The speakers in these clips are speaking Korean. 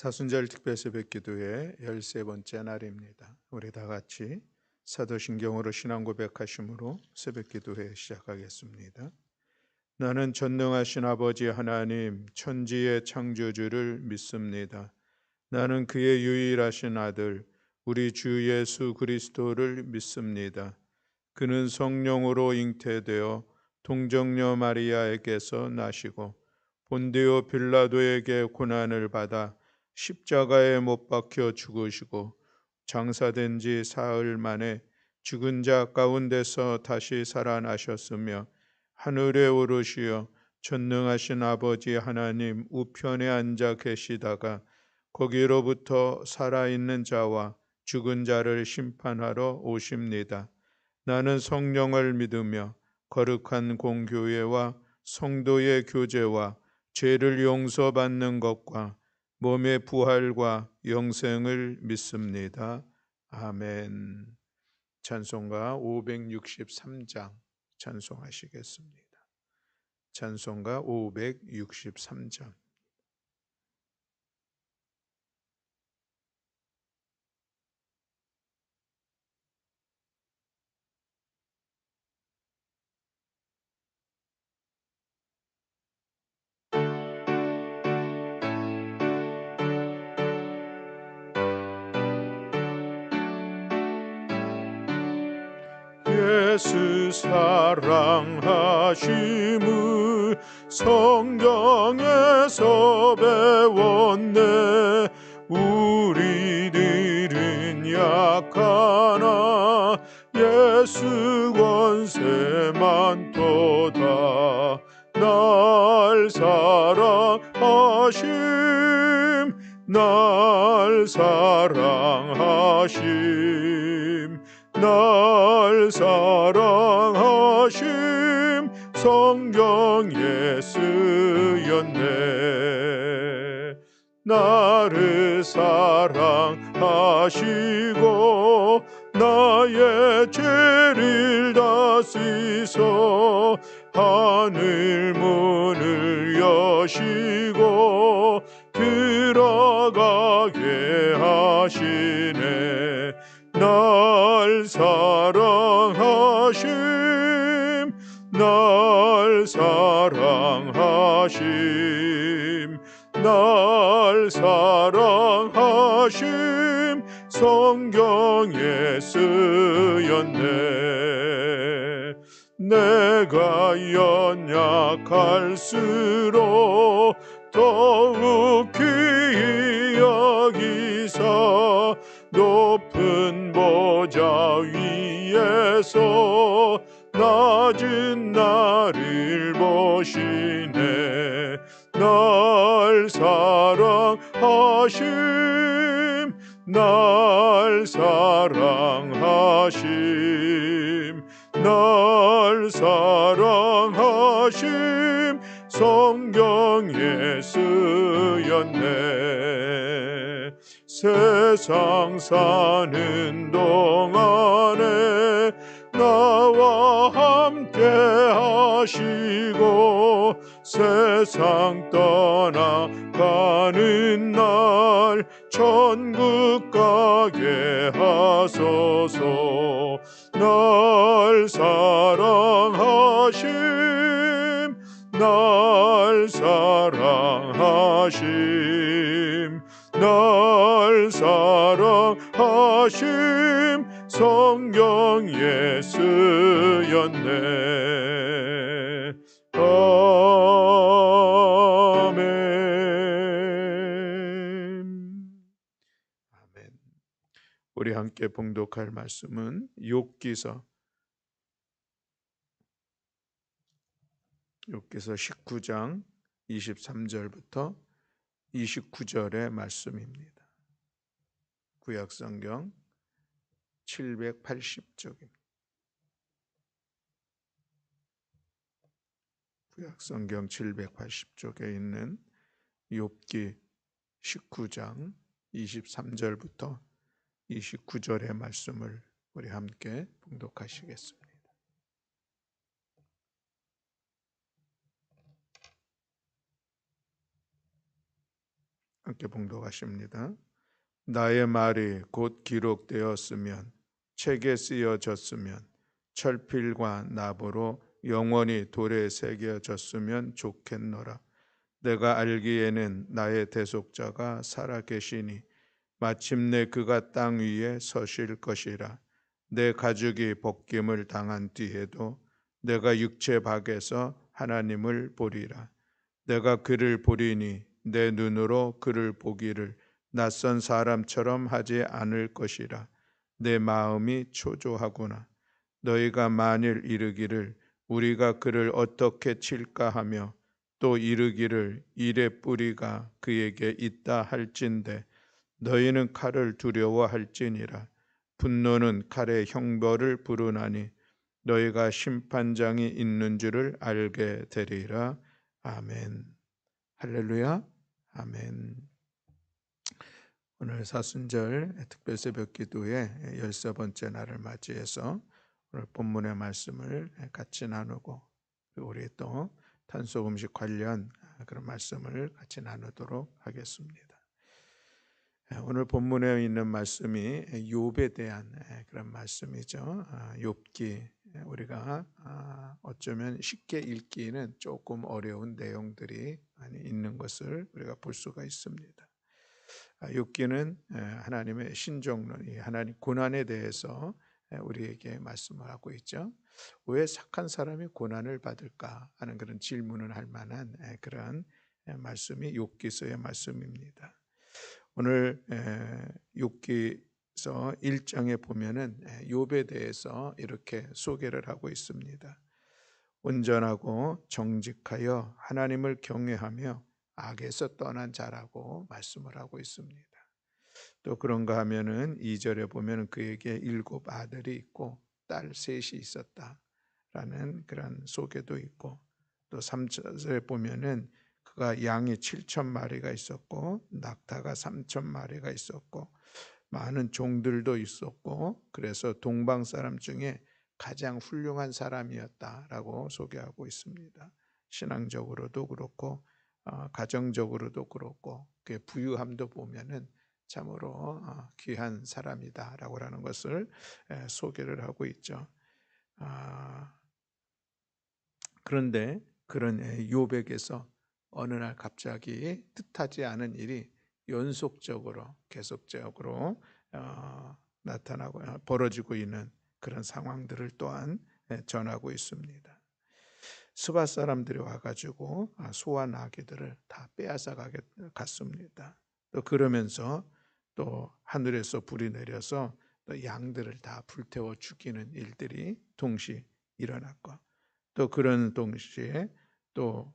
사순절 특별 새벽기도회 13번째 날입니다. 우리 다 같이 사도신경으로 신앙 고백하심으로 새벽기도회 시작하겠습니다. 나는 전능하신 아버지 하나님 천지의 창조주를 믿습니다. 나는 그의 유일하신 아들 우리 주 예수 그리스도를 믿습니다. 그는 성령으로 잉태되어 동정녀 마리아에게서 나시고 본디오 빌라도에게 고난을 받아 십자가에 못 박혀 죽으시고 장사된 지 사흘 만에 죽은 자 가운데서 다시 살아나셨으며 하늘에 오르시어 전능하신 아버지 하나님 우편에 앉아 계시다가 거기로부터 살아있는 자와 죽은 자를 심판하러 오십니다. 나는 성령을 믿으며 거룩한 공교회와 성도의 교제와 죄를 용서받는 것과 몸의 부활과 영생을 믿습니다. 아멘. 찬송가 563장 찬송하시겠습니다. 찬송가 563장. 예수 사랑하심을 성경에서 배웠네. 우리들은 약하나 예수 권세만 도다. 날 사랑하심 날 사랑하심 날 사랑하심 성경에 쓰였네. 나를 사랑하시고 나의 죄를 다시소 하늘 문을 여시고 들어가게 하시네. 날 사랑하심 날 사랑하심 날 사랑하심 성경에 쓰였네. 내가 연약할수록 더욱 귀히 여기사 높은 보좌 위에서 낮은 나를 보시네. 날 사랑하심 날 사랑하심 날 사랑하심 성경에 쓰였네. 세상 사는 동안에 나와 함께 하시고 세상 떠나가는 날 천국 가게 하소서. 날 사랑하심 날 사랑하심 날 사랑하심 성경에 쓰였네. 아멘. 아멘. 우리 함께 봉독할 말씀은 욥기서 19장 23절부터 29절의 말씀입니다. 구약성경 780쪽입니다. 구약성경 780쪽에 있는 욥기 19장 23절부터 29절의 말씀을 우리 함께 봉독하시겠습니다. 함께 봉독하십니다. 나의 말이 곧 기록되었으면 책에 쓰여졌으면 철필과 납으로 영원히 돌에 새겨졌으면 좋겠노라. 내가 알기에는 나의 대속자가 살아계시니 마침내 그가 땅 위에 서실 것이라. 내 가죽이 벗김을 당한 뒤에도 내가 육체 밖에서 하나님을 보리라. 내가 그를 보리니 내 눈으로 그를 보기를 낯선 사람처럼 하지 않을 것이라. 내 마음이 초조하구나. 너희가 만일 이르기를 우리가 그를 어떻게 칠까 하며 또 이르기를 일의 뿌리가 그에게 있다 할진대 너희는 칼을 두려워할지니라. 분노는 칼의 형벌을 부르나니 너희가 심판장이 있는 줄을 알게 되리라. 아멘. 할렐루야. 아멘. 오늘 사순절 특별 새벽 기도의 13번째 날을 맞이해서 오늘 본문의 말씀을 같이 나누고 우리 또 탄소 음식 관련 그런 말씀을 같이 나누도록 하겠습니다. 오늘 본문에 있는 말씀이 욥에 대한 그런 말씀이죠. 욥기 우리가 어쩌면 쉽게 읽기는 조금 어려운 내용들이 많이 있는 것을 우리가 볼 수가 있습니다. 욥기는 하나님의 신종론이 하나님 고난에 대해서 우리에게 말씀을 하고 있죠. 왜 착한 사람이 고난을 받을까 하는 그런 질문을 할 만한 그런 말씀이 욥기서의 말씀입니다. 오늘 욥기서 1장에 보면은 욥에 대해서 이렇게 소개를 하고 있습니다. 온전하고 정직하여 하나님을 경외하며 악에서 떠난 자라고 말씀을 하고 있습니다. 또 그런가 하면은 2절에 보면은 그에게 7 아들이 있고 딸 셋이 있었다라는 그런 소개도 있고 또 3절에 보면은 그가 양이 7천 마리가 있었고 낙타가 3천 마리가 있었고 많은 종들도 있었고 그래서 동방 사람 중에 가장 훌륭한 사람이었다라고 소개하고 있습니다. 신앙적으로도 그렇고 가정적으로도 그렇고 그의 부유함도 보면은 참으로 귀한 사람이다라고 하는 것을 소개를 하고 있죠. 그런데 그런 욥에게서 어느 날 갑자기 뜻하지 않은 일이 연속적으로 계속적으로 나타나고 벌어지고 있는 그런 상황들을 또한 전하고 있습니다. 스바 사람들이 와가지고 소와 나귀들을 다 빼앗아 갔습니다. 또 그러면서 또 하늘에서 불이 내려서 또 양들을 다 불태워 죽이는 일들이 동시에 일어났고 또 그런 동시에 또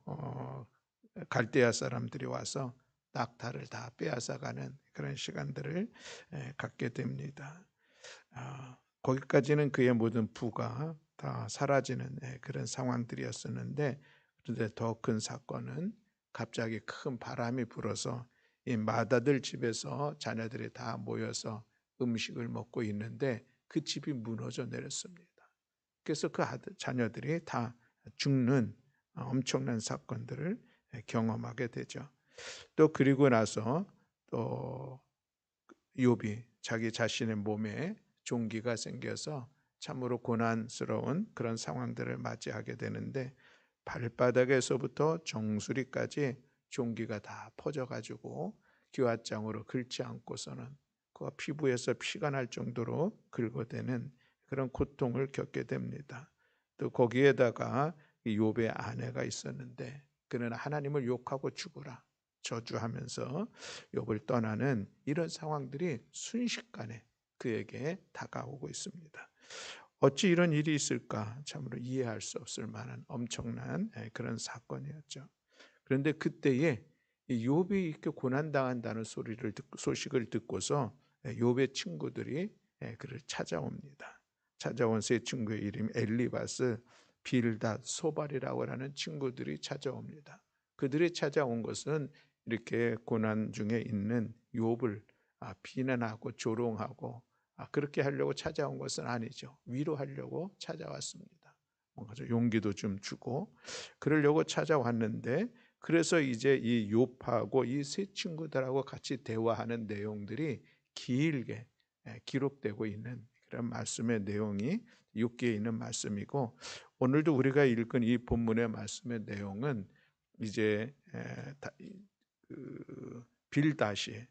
갈대아 사람들이 와서 낙타를 다 빼앗아가는 그런 시간들을 갖게 됩니다. 거기까지는 그의 모든 부가 다 사라지는 그런 상황들이었었는데 그런데 더 큰 사건은 갑자기 큰 바람이 불어서 이 마다들 집에서 자녀들이 다 모여서 음식을 먹고 있는데 그 집이 무너져 내렸습니다. 그래서 그 자녀들이 다 죽는 엄청난 사건들을 경험하게 되죠. 또 그리고 나서 또 욥이 자기 자신의 몸에 종기가 생겨서 참으로 고난스러운 그런 상황들을 맞이하게 되는데 발바닥에서부터 정수리까지 종기가 다 퍼져가지고 기왓장으로 긁지 않고서는 그 피부에서 피가 날 정도로 긁어대는 그런 고통을 겪게 됩니다. 또 거기에다가 욥의 아내가 있었는데 그는 하나님을 욕하고 죽으라 저주하면서 욥을 떠나는 이런 상황들이 순식간에 그에게 다가오고 있습니다. 어찌 이런 일이 있을까 참으로 이해할 수 없을 만한 엄청난 그런 사건이었죠. 그런데 그때에 욥이 이렇게 고난당한다는 소식을 듣고서 욥의 친구들이 그를 찾아옵니다. 찾아온 세 친구의 이름이 엘리바스, 빌닷, 소발이라고 하는 친구들이 찾아옵니다. 그들이 찾아온 것은 이렇게 고난 중에 있는 욥을 비난하고 조롱하고 그렇게 하려고 찾아온 것은 아니죠. 위로하려고 찾아왔습니다. 뭔가 좀 용기도 좀 주고 그러려고 찾아왔는데 그래서 이제 이 욥하고 이 세 친구들하고 같이 대화하는 내용들이 길게 기록되고 있는 그런 말씀의 내용이 6기에 있는 말씀이고, 오늘도 우리가 읽은 이 본문의 말씀의 내용은 이제 빌다시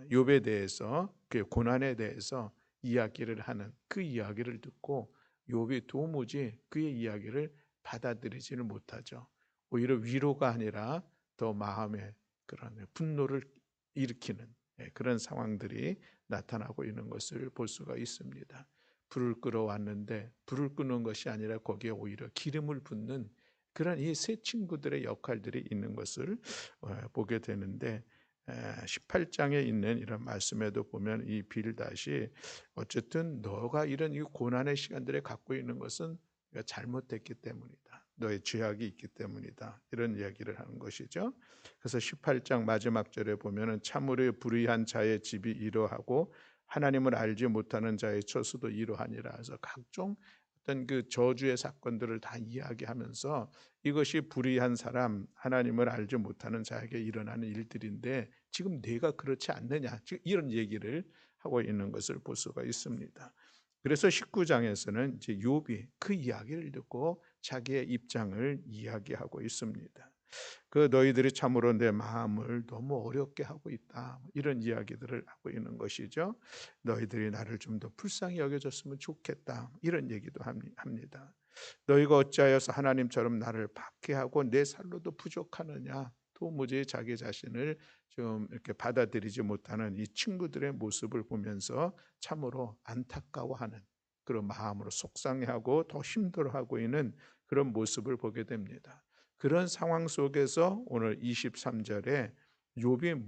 욥에 대해서 그 고난에 대해서 이야기를 하는 그 이야기를 듣고 욥이 도무지 그의 이야기를 받아들이지를 못하죠. 오히려 위로가 아니라 더 마음에 그런 분노를 일으키는 그런 상황들이 나타나고 있는 것을 볼 수가 있습니다. 불을 끌어왔는데 불을 끄는 것이 아니라 거기에 오히려 기름을 붓는 그런 이 세 친구들의 역할들이 있는 것을 보게 되는데, 18장에 있는 이런 말씀에도 보면 이 빌닷이 어쨌든 너가 이런 이 고난의 시간들에 갖고 있는 것은 네가 잘못됐기 때문이다. 너의 죄악이 있기 때문이다. 이런 이야기를 하는 것이죠. 그래서 18장 마지막 절에 보면은 참으로 불의한 자의 집이 이러하고 하나님을 알지 못하는 자의 처소도 이러하니라. 그래서 각종 어떤 그 저주의 사건들을 다 이야기하면서 이것이 불의한 사람, 하나님을 알지 못하는 자에게 일어나는 일들인데 지금 네가 그렇지 않느냐, 지금 이런 얘기를 하고 있는 것을 볼 수가 있습니다. 그래서 19장에서는 이제 욥이 그 이야기를 듣고 자기의 입장을 이야기하고 있습니다. 그 너희들이 참으로 내 마음을 너무 어렵게 하고 있다, 이런 이야기들을 하고 있는 것이죠. 너희들이 나를 좀 더 불쌍히 여겨줬으면 좋겠다, 이런 얘기도 합니다. 너희가 어찌하여서 하나님처럼 나를 박해하고 내 살로도 부족하느냐. 도무지 자기 자신을 좀 이렇게 받아들이지 못하는 이 친구들의 모습을 보면서 참으로 안타까워하는 그런 마음으로 속상해하고 더 힘들어하고 있는 그런 모습을 보게 됩니다. 그런 상황 속에서 오늘 23절에 욥이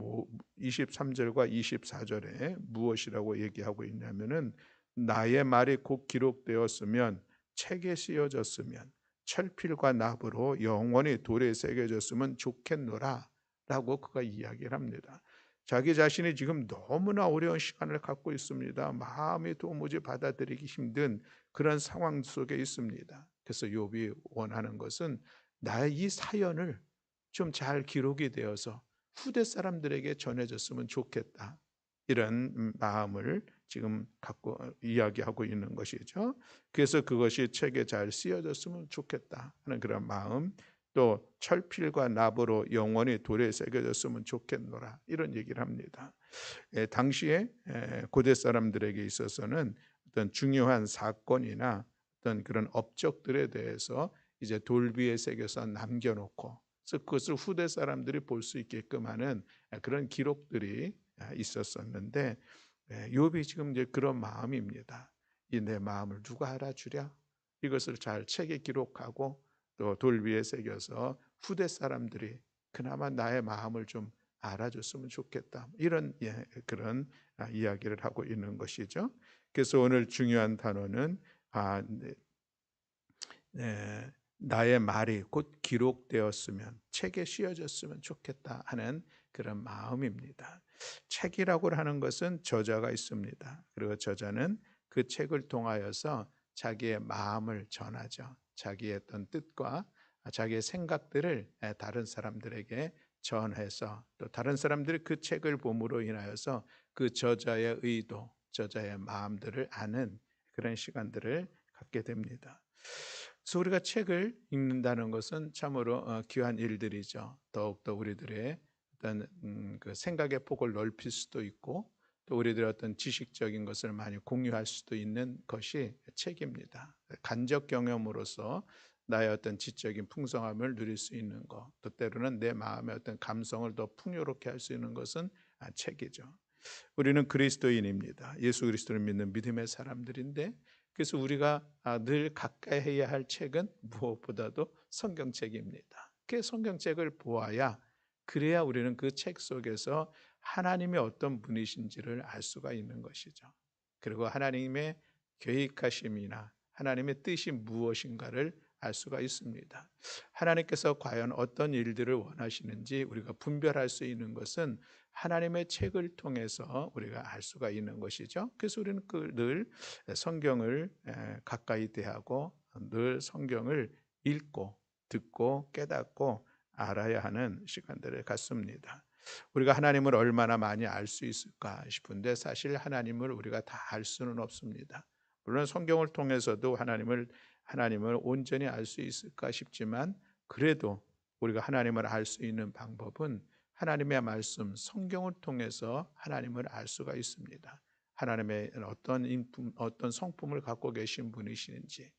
23절과 24절에 무엇이라고 얘기하고 있냐면은 나의 말이 곧 기록되었으면 책에 씌어졌으면 철필과 납으로 영원히 돌에 새겨졌으면 좋겠노라 라고 그가 이야기를 합니다. 자기 자신이 지금 너무나 어려운 시간을 갖고 있습니다. 마음이 도무지 받아들이기 힘든 그런 상황 속에 있습니다. 그래서 욥이 원하는 것은 나의 이 사연을 좀 잘 기록이 되어서 후대 사람들에게 전해졌으면 좋겠다, 이런 마음을 지금 갖고 이야기하고 있는 것이죠. 그래서 그것이 책에 잘 쓰여졌으면 좋겠다 하는 그런 마음, 또 철필과 납으로 영원히 돌에 새겨졌으면 좋겠노라, 이런 얘기를 합니다. 당시에 고대 사람들에게 있어서는 어떤 중요한 사건이나 어떤 그런 업적들에 대해서 이제 돌 위에 새겨서 남겨놓고, 그래서 그것을 후대 사람들이 볼 수 있게끔 하는 그런 기록들이 있었었는데, 욥이 지금 이제 그런 마음입니다. 이 내 마음을 누가 알아주랴? 이것을 잘 책에 기록하고 또 돌 위에 새겨서 후대 사람들이 그나마 나의 마음을 좀 알아줬으면 좋겠다, 이런 그런 이야기를 하고 있는 것이죠. 그래서 오늘 중요한 단어는 나의 말이 곧 기록되었으면, 책에 씌어졌으면 좋겠다 하는 그런 마음입니다. 책이라고 하는 것은 저자가 있습니다. 그리고 저자는 그 책을 통하여서 자기의 마음을 전하죠. 자기의 어떤 뜻과 자기의 생각들을 다른 사람들에게 전해서, 또 다른 사람들이 그 책을 봄으로 인하여서 그 저자의 의도, 저자의 마음들을 아는 그런 시간들을 갖게 됩니다. 그래서 우리가 책을 읽는다는 것은 참으로 귀한 일들이죠. 더욱더 우리들의 어떤 그 생각의 폭을 넓힐 수도 있고, 또 우리들의 어떤 지식적인 것을 많이 공유할 수도 있는 것이 책입니다. 간접 경험으로서 나의 어떤 지적인 풍성함을 누릴 수 있는 것, 또 때로는 내 마음의 어떤 감성을 더 풍요롭게 할 수 있는 것은 책이죠. 우리는 그리스도인입니다. 예수 그리스도를 믿는 믿음의 사람들인데, 그래서 우리가 늘 가까이 해야 할 책은 무엇보다도 성경책입니다. 그 성경책을 보아야, 그래야 우리는 그 책 속에서 하나님이 어떤 분이신지를 알 수가 있는 것이죠. 그리고 하나님의 계획하심이나 하나님의 뜻이 무엇인가를 알 수가 있습니다. 하나님께서 과연 어떤 일들을 원하시는지 우리가 분별할 수 있는 것은 하나님의 책을 통해서 우리가 알 수가 있는 것이죠. 그래서 우리는 늘 성경을 가까이 대하고 늘 성경을 읽고 듣고 깨닫고 알아야 하는 시간들을 갖습니다. 우리가 하나님을 얼마나 많이 알 수 있을까 싶은데 사실 하나님을 우리가 다 알 수는 없습니다. 물론 성경을 통해서도 하나님을 온전히 알 수 있을까 싶지만 그래도 우리가 하나님을 알 수 있는 방법은 하나님의 말씀, 성경을 통해서 하나님을 알 수가 있습니다. 하나님의 어떤 성품을 갖고 계신 분이시는지,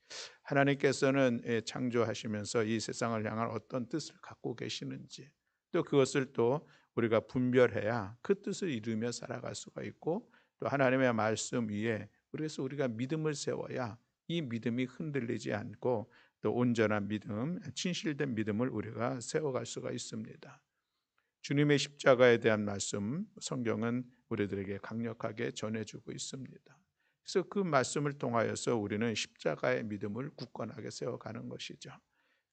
하나님께서는 창조하시면서 이 세상을 향한 어떤 뜻을 갖고 계시는지, 또 그것을 또 우리가 분별해야 그 뜻을 이루며 살아갈 수가 있고, 또 하나님의 말씀 위에 그래서 우리가 믿음을 세워야 이 믿음이 흔들리지 않고 또 온전한 믿음, 진실된 믿음을 우리가 세워갈 수가 있습니다. 주님의 십자가에 대한 말씀, 성경은 우리들에게 강력하게 전해주고 있습니다. 그래서 그 말씀을 통하여서 우리는 십자가의 믿음을 굳건하게 세워가는 것이죠.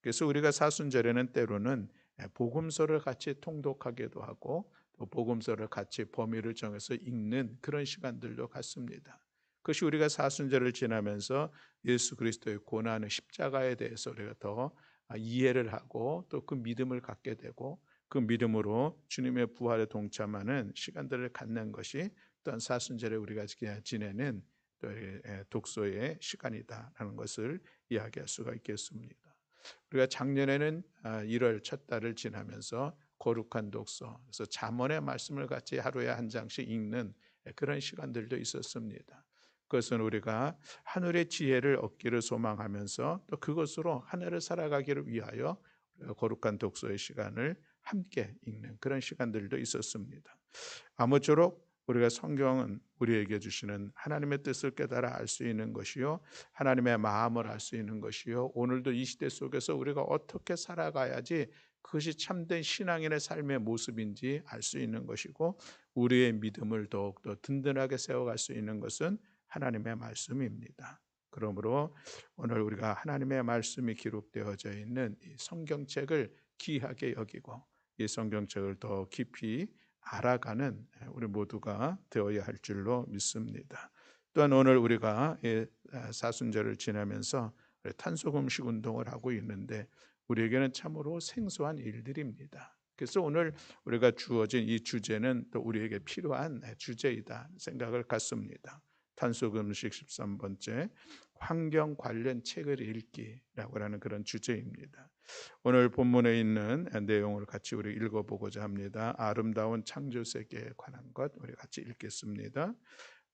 그래서 우리가 사순절에는 때로는 복음서를 같이 통독하기도 하고 또 복음서를 같이 범위를 정해서 읽는 그런 시간들도 갖습니다. 그것이 우리가 사순절을 지나면서 예수 그리스도의 고난의 십자가에 대해서 우리가 더 이해를 하고 또 그 믿음을 갖게 되고 그 믿음으로 주님의 부활에 동참하는 시간들을 갖는 것이 또한 사순절에 우리가 지내는 또 독서의 시간이다라는 것을 이야기할 수가 있겠습니다. 우리가 작년에는 1월 첫 달을 지나면서 거룩한 독서, 그래서 잠언의 말씀을 같이 하루에 한 장씩 읽는 그런 시간들도 있었습니다. 그것은 우리가 하늘의 지혜를 얻기를 소망하면서 또 그것으로 하늘을 살아가기를 위하여 거룩한 독서의 시간을 함께 읽는 그런 시간들도 있었습니다. 아무쪼록 우리가 성경은 우리에게 주시는 하나님의 뜻을 깨달아 알 수 있는 것이요, 하나님의 마음을 알 수 있는 것이요, 오늘도 이 시대 속에서 우리가 어떻게 살아가야지 그것이 참된 신앙인의 삶의 모습인지 알 수 있는 것이고, 우리의 믿음을 더욱더 든든하게 세워갈 수 있는 것은 하나님의 말씀입니다. 그러므로 오늘 우리가 하나님의 말씀이 기록되어져 있는 이 성경책을 귀하게 여기고 이 성경책을 더 깊이 알아가는 우리 모두가 되어야 할 줄로 믿습니다. 또한 오늘 우리가 사순절을 지나면서 탄소금식 운동을 하고 있는데 우리에게는 참으로 생소한 일들입니다. 그래서 오늘 우리가 주어진 이 주제는 또 우리에게 필요한 주제이다 생각을 갖습니다. 탄소금식 13번째 환경 관련 책을 읽기라고 하는 그런 주제입니다. 오늘 본문에 있는 내용을 같이 우리 읽어보고자 합니다. 아름다운 창조 세계에 관한 것 우리 같이 읽겠습니다.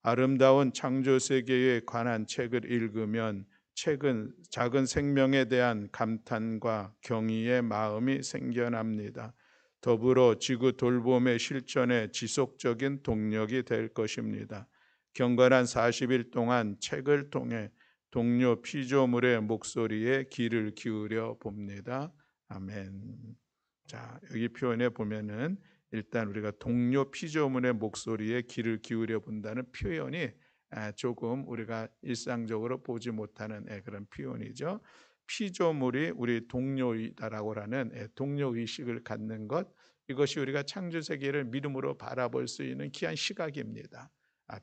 아름다운 창조 세계에 관한 책을 읽으면 책은 작은 생명에 대한 감탄과 경의의 마음이 생겨납니다. 더불어 지구 돌봄의 실천에 지속적인 동력이 될 것입니다. 경건한 40일 동안 책을 통해 동료 피조물의 목소리에 귀를 기울여 봅니다. 아멘. 자, 여기 표현에 보면은 일단 우리가 동료 피조물의 목소리에 귀를 기울여 본다는 표현이 조금 우리가 일상적으로 보지 못하는 그런 표현이죠. 피조물이 우리 동료이다라고 하는 동료 의식을 갖는 것, 이것이 우리가 창조 세계를 믿음으로 바라볼 수 있는 귀한 시각입니다.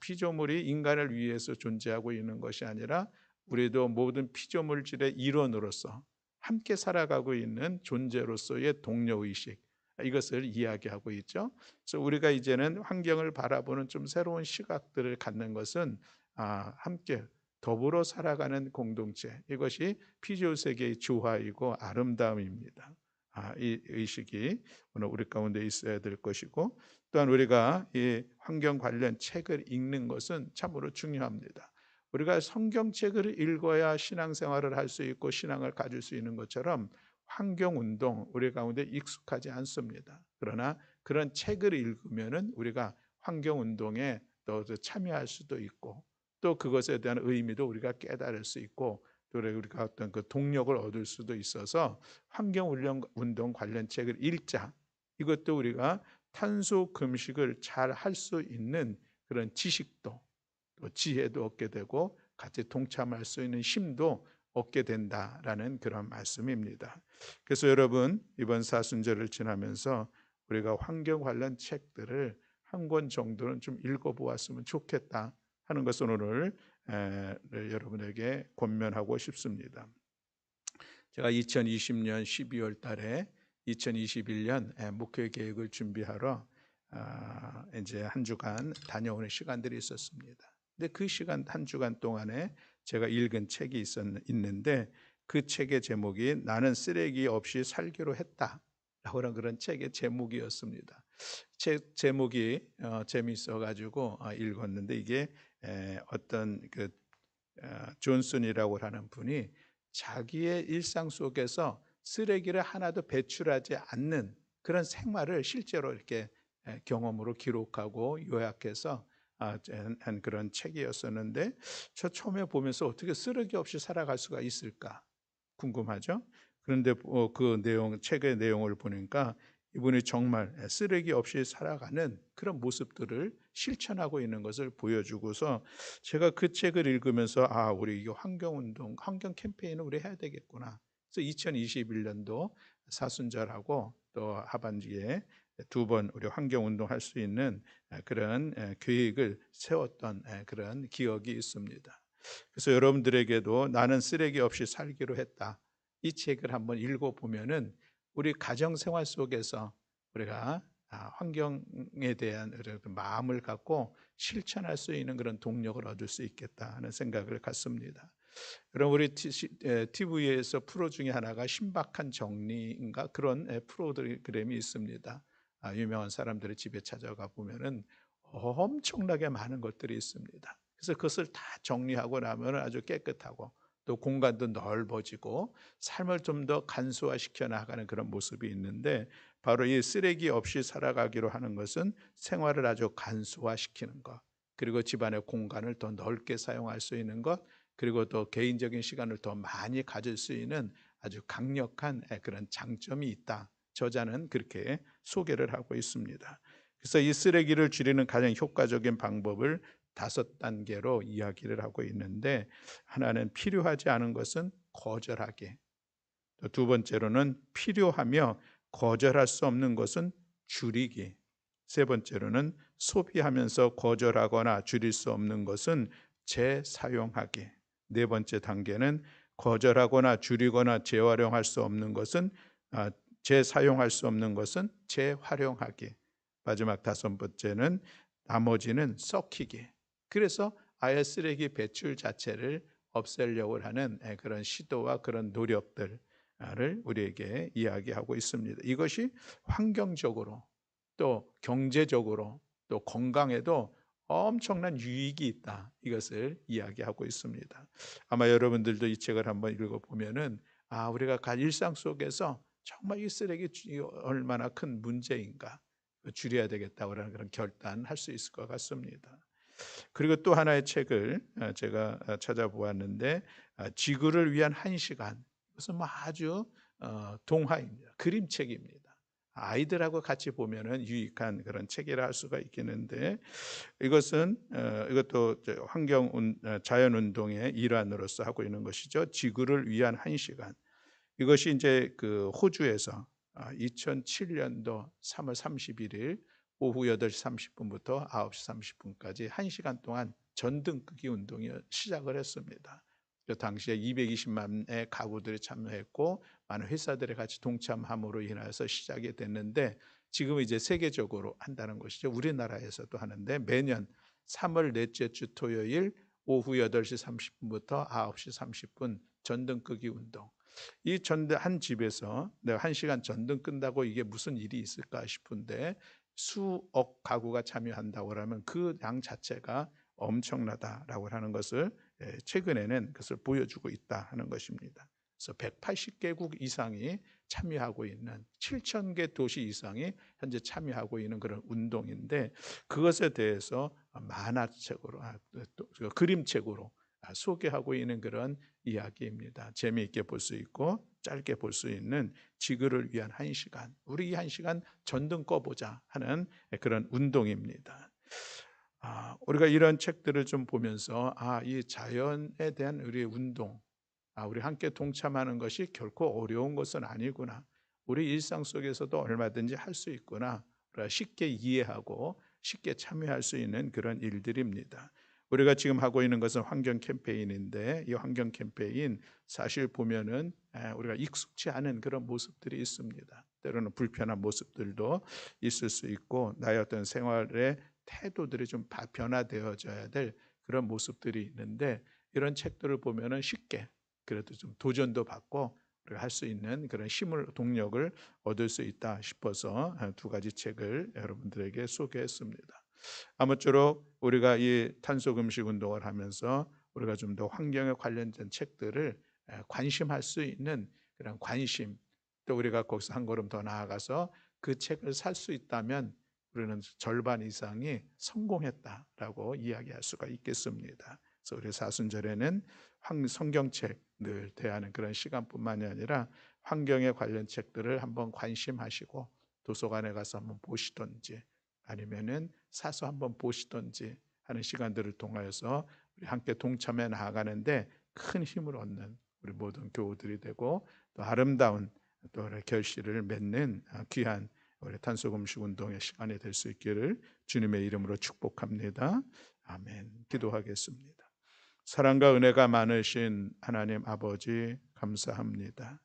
피조물이 인간을 위해서 존재하고 있는 것이 아니라 우리도 모든 피조물질의 일원으로서 함께 살아가고 있는 존재로서의 동료의식, 이것을 이야기하고 있죠. 그래서 우리가 이제는 환경을 바라보는 좀 새로운 시각들을 갖는 것은 함께 더불어 살아가는 공동체, 이것이 피조세계의 조화이고 아름다움입니다. 이 의식이 오늘 우리 가운데 있어야 될 것이고, 또한 우리가 이 환경 관련 책을 읽는 것은 참으로 중요합니다. 우리가 성경책을 읽어야 신앙생활을 할 수 있고 신앙을 가질 수 있는 것처럼 환경운동 우리 가운데 익숙하지 않습니다. 그러나 그런 책을 읽으면은 우리가 환경운동에 더 참여할 수도 있고 또 그것에 대한 의미도 우리가 깨달을 수 있고 또 우리가 어떤 그 동력을 얻을 수도 있어서 환경운동 관련 책을 읽자. 이것도 우리가 탄소 금식을 잘 할 수 있는 그런 지식도 또 지혜도 얻게 되고 같이 동참할 수 있는 힘도 얻게 된다라는 그런 말씀입니다. 그래서 여러분 이번 사순절을 지나면서 우리가 환경 관련 책들을 한 권 정도는 좀 읽어보았으면 좋겠다 하는 것을 오늘 여러분에게 권면하고 싶습니다. 제가 2020년 12월 달에 2021년 목회 계획을 준비하러 이제 한 주간 다녀오는 시간들이 있었습니다. 근데 그 시간 한 주간 동안에 제가 읽은 책이 있는데 그 책의 제목이 나는 쓰레기 없이 살기로 했다라고 하는 그런 책의 제목이었습니다. 책 제목이 재미있어가지고 읽었는데 이게 어떤 그 존슨이라고 하는 분이 자기의 일상 속에서 쓰레기를 하나도 배출하지 않는 그런 생활을 실제로 이렇게 경험으로 기록하고 요약해서 한 그런 책이었었는데 저 처음에 보면서 어떻게 쓰레기 없이 살아갈 수가 있을까 궁금하죠. 그런데 그 내용 책의 내용을 보니까 이분이 정말 쓰레기 없이 살아가는 그런 모습들을 실천하고 있는 것을 보여주고서 제가 그 책을 읽으면서 우리 이거 환경운동, 환경 캠페인을 우리 해야 되겠구나. 그래서 2021년도 사순절하고 또 하반기에 두 번 우리 환경운동 할 수 있는 그런 계획을 세웠던 그런 기억이 있습니다. 그래서 여러분들에게도 나는 쓰레기 없이 살기로 했다. 이 책을 한번 읽어보면은 우리 가정생활 속에서 우리가 환경에 대한 마음을 갖고 실천할 수 있는 그런 동력을 얻을 수 있겠다 하는 생각을 갖습니다. 그럼 우리 TV에서 프로 중에 하나가 신박한 정리인가 그런 프로그램이 있습니다. 유명한 사람들의 집에 찾아가 보면은 엄청나게 많은 것들이 있습니다. 그래서 그것을 다 정리하고 나면 아주 깨끗하고 또 공간도 넓어지고 삶을 좀 더 간소화시켜 나가는 그런 모습이 있는데 바로 이 쓰레기 없이 살아가기로 하는 것은 생활을 아주 간소화시키는 것, 그리고 집안의 공간을 더 넓게 사용할 수 있는 것, 그리고 또 개인적인 시간을 더 많이 가질 수 있는 아주 강력한 그런 장점이 있다. 저자는 그렇게 소개를 하고 있습니다. 그래서 이 쓰레기를 줄이는 가장 효과적인 방법을 5단계로 이야기를 하고 있는데 하나는 필요하지 않은 것은 거절하기, 또 두 번째로는 필요하며 거절할 수 없는 것은 줄이기, 세 번째로는 소비하면서 거절하거나 줄일 수 없는 것은 재사용하기, 네 번째 단계는 거절하거나 줄이거나 재활용할 수 없는 것은 재사용할 수 없는 것은 재활용하기, 마지막 5번째는 나머지는 썩히기. 그래서 아예 쓰레기 배출 자체를 없애려고 하는 그런 시도와 그런 노력들을 우리에게 이야기하고 있습니다. 이것이 환경적으로 또 경제적으로 또 건강에도 엄청난 유익이 있다. 이것을 이야기하고 있습니다. 아마 여러분들도 이 책을 한번 읽어보면은 우리가 일상 속에서 정말 이 쓰레기 얼마나 큰 문제인가 줄여야 되겠다고 하는 그런 결단할 수 있을 것 같습니다. 그리고 또 하나의 책을 제가 찾아보았는데 지구를 위한 1시간. 이것은 아주 동화입니다. 그림책입니다. 아이들하고 같이 보면은 유익한 그런 책이라 할 수가 있겠는데 이것은 이것도 자연운동의 일환으로서 하고 있는 것이죠. 지구를 위한 1시간. 이것이 이제 그 호주에서 2007년도 3월 31일 오후 8시 30분부터 9시 30분까지 1시간 동안 전등 끄기 운동이 시작을 했습니다. 그 당시에 220만의 가구들이 참여했고 많은 회사들이 같이 동참함으로 인해서 시작이 됐는데 지금 이제 세계적으로 한다는 것이죠. 우리나라에서도 하는데 매년 3월 넷째 주 토요일 오후 8시 30분부터 9시 30분 전등 끄기 운동. 이 전등 한 집에서 내가 1시간 전등 끈다고 이게 무슨 일이 있을까 싶은데 수억 가구가 참여한다고 하면 그 양 자체가 엄청나다라고 하는 것을 최근에는 그것을 보여주고 있다 하는 것입니다. 그래서 180개국 이상이 참여하고 있는 7,000개 도시 이상이 현재 참여하고 있는 그런 운동인데 그것에 대해서 만화책으로 그림책으로 소개하고 있는 그런 이야기입니다. 재미있게 볼 수 있고 짧게 볼 수 있는 지구를 위한 1시간, 우리 이 1시간 전등 꺼보자 하는 그런 운동입니다. 우리가 이런 책들을 좀 보면서 이 자연에 대한 우리의 운동, 우리 함께 동참하는 것이 결코 어려운 것은 아니구나. 우리 일상 속에서도 얼마든지 할 수 있구나. 우리가 쉽게 이해하고 쉽게 참여할 수 있는 그런 일들입니다. 우리가 지금 하고 있는 것은 환경 캠페인인데 이 환경 캠페인 사실 보면은 우리가 익숙치 않은 그런 모습들이 있습니다. 때로는 불편한 모습들도 있을 수 있고 나의 어떤 생활의 태도들이 좀 변화되어져야 될 그런 모습들이 있는데 이런 책들을 보면은 쉽게 그래도 좀 도전도 받고 우리가 할 수 있는 그런 힘을 동력을 얻을 수 있다 싶어서 두 가지 책을 여러분들에게 소개했습니다. 아무쪼록 우리가 이 탄소금식 운동을 하면서 우리가 좀 더 환경에 관련된 책들을 관심할 수 있는 그런 관심, 또 우리가 거기서 한 걸음 더 나아가서 그 책을 살 수 있다면 우리는 절반 이상이 성공했다라고 이야기할 수가 있겠습니다. 그래서 우리 사순절에는 성경책 늘 대하는 그런 시간뿐만이 아니라 환경에 관련 책들을 한번 관심하시고 도서관에 가서 한번 보시든지 아니면은 사서 한번 보시든지 하는 시간들을 통하여서 우리 함께 동참해 나아가는데 큰 힘을 얻는 우리 모든 교우들이 되고 또 아름다운 또 결실을 맺는 귀한 우리 탄소금식 운동의 시간이 될 수 있기를 주님의 이름으로 축복합니다. 아멘. 기도하겠습니다. 사랑과 은혜가 많으신 하나님 아버지 감사합니다.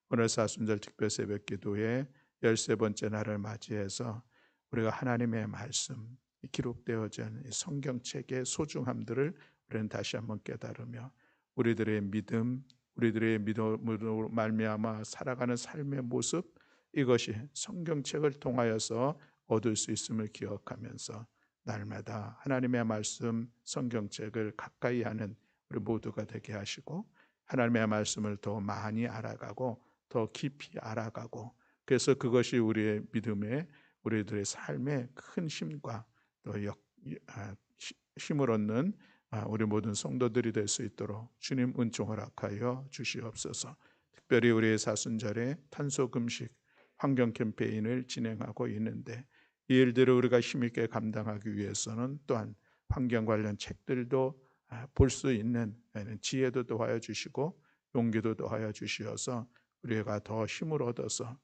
오늘 사순절 특별 새벽 기도의 13번째 날을 맞이해서 우리가 하나님의 말씀 기록되어진 성경책의 소중함들을 우리는 다시 한번 깨달으며 우리들의 믿음, 우리들의 믿음으로 말미암아 살아가는 삶의 모습 이것이 성경책을 통하여서 얻을 수 있음을 기억하면서 날마다 하나님의 말씀 성경책을 가까이 하는 우리 모두가 되게 하시고 하나님의 말씀을 더 많이 알아가고 더 깊이 알아가고 그래서 그것이 우리의 믿음의 우리들의 삶에 큰 힘과 또 힘을 얻는 우리 모든 성도들이 될 수 있도록 주님 은총 허락하여 주시옵소서. 특별히 우리의 사순절에 탄소금식 환경 캠페인을 진행하고 있는데 이 일들을 우리가 힘있게 감당하기 위해서는 또한 환경 관련 책들도 볼 수 있는 지혜도 더하여 주시고 용기도 더하여 주시어서 우리가 더 힘을 얻어서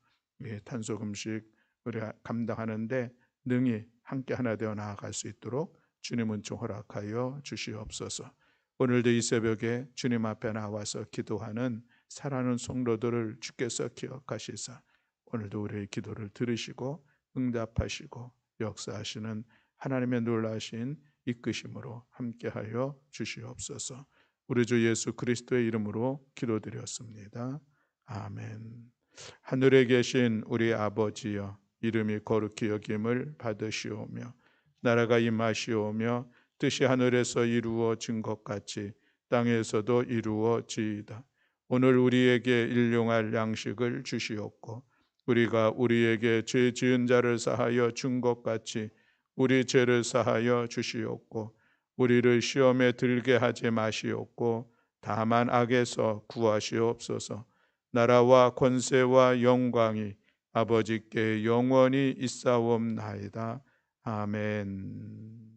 탄소금식 우리가 감당하는데 능히 함께 하나 되어 나아갈 수 있도록 주님 은총 허락하여 주시옵소서. 오늘도 이 새벽에 주님 앞에 나와서 기도하는 사랑하는 성도들을 주께서 기억하시사 오늘도 우리의 기도를 들으시고 응답하시고 역사하시는 하나님의 놀라신 이끄심으로 함께하여 주시옵소서. 우리 주 예수 그리스도의 이름으로 기도드렸습니다. 아멘. 하늘에 계신 우리 아버지여 이름이 거룩히 여김을 받으시오며 나라가 임하시오며 뜻이 하늘에서 이루어진 것 같이 땅에서도 이루어지이다. 오늘 우리에게 일용할 양식을 주시옵고 우리가 우리에게 죄 지은 자를 사하여 준 것 같이 우리 죄를 사하여 주시옵고 우리를 시험에 들게 하지 마시옵고 다만 악에서 구하시옵소서. 나라와 권세와 영광이 아버지께 영원히 있사옵나이다. 아멘.